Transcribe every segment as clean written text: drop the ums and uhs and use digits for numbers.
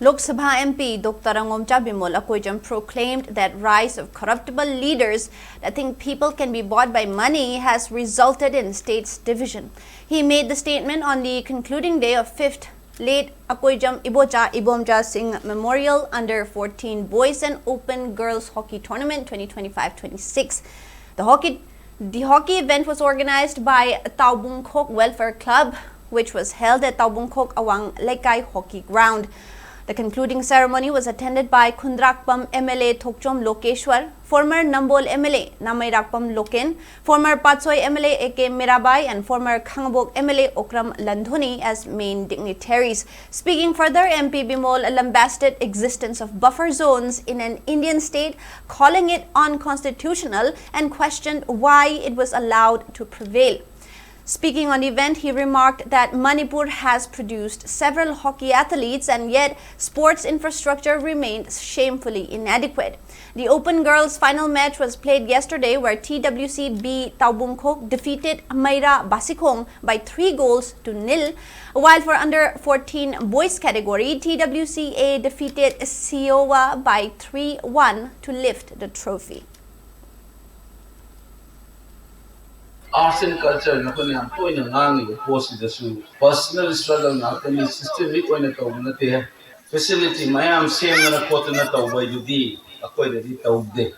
Lok Sabha MP Dr. Bimol proclaimed that rise of corruptible leaders that think people can be bought by money has resulted in states division. He made the statement on the concluding day of 5th late Akoijam Ibocha Ibomja Singh Memorial Under-14 Boys and Open Girls Hockey Tournament 2025-26. The hockey event was organized by Taubung Khok Welfare Club, which was held at Taubung Khok Awang Lekai Hockey Ground. The concluding ceremony was attended by Khundrakpam MLA Thokchom Lokeshwar, former Nambol MLA Namairakpam Loken, former Patsoy MLA A.K. Mirabai, and former Khangabok MLA Okram Landhuni as main dignitaries. Speaking further, MP Bimol lambasted existence of buffer zones in an Indian state, calling it unconstitutional, and questioned why it was allowed to prevail. Speaking on the event, he remarked that Manipur has produced several hockey athletes and yet sports infrastructure remains shamefully inadequate. The Open Girls final match was played yesterday where TWC B Taubung Khok defeated Maira Basikhong by 3-0, while for under-14 boys category, TWC A defeated Siowa by 3-1 to lift the trophy. Arts and culture na kung yung po yung nangyay post ito su personal struggle na kung yung systemic o na tawag na tiya facility mayam same na po na tawag by judi ako ay tawag de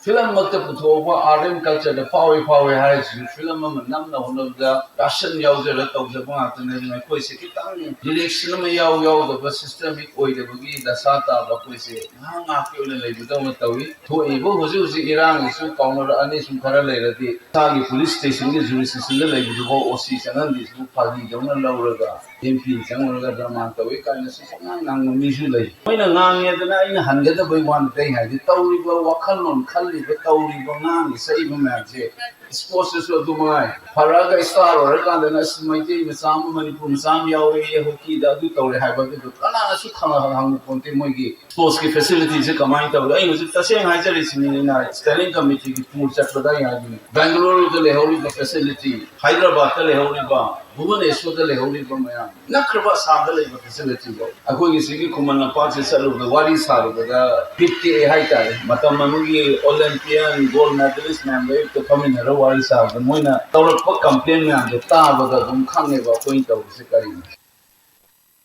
film magkaputo ba RM culture na power high film nam na hunod da Russian yaw da tawag da mga tanan na ko si kitang direction na yaw da systemic o da bagi da sata ba ko si nga ko na lay daw matawi to ibo husi Iran isu counter ani su khara lay rati tagi police station ge jurisdiction la lay do OC sanan di su pagi daw na lawraga MP jangaga da man tawi ka na su nang mi su lay moi na ngang ya da ina hanga da bai wan dai ha di tawri ba wakal non khalli ba tawri ba ngang sai ba ma je sports so do mai paraga star or ka da na smai ti masam Manipur masam yaw ye hockey da du tawri ha ba du kana na su khana hang ponte moi gi sports ki facility se kamai ta ai musu taseng ha jari sini na standing committee ki pool chat ba ya gi Bangalore the lehori the facility Hyderabad the lehori ba Bhubaneswar the lehori ba maya nakraba sa the lehori facility ba ako gi sigi kuman na pa se salu the wari sa the 50 hai ta matam manugi Olympian gold medalist man le to come in wari sa the moina tawrak pa complain na ta ba da dum khang ne ba point ta se kari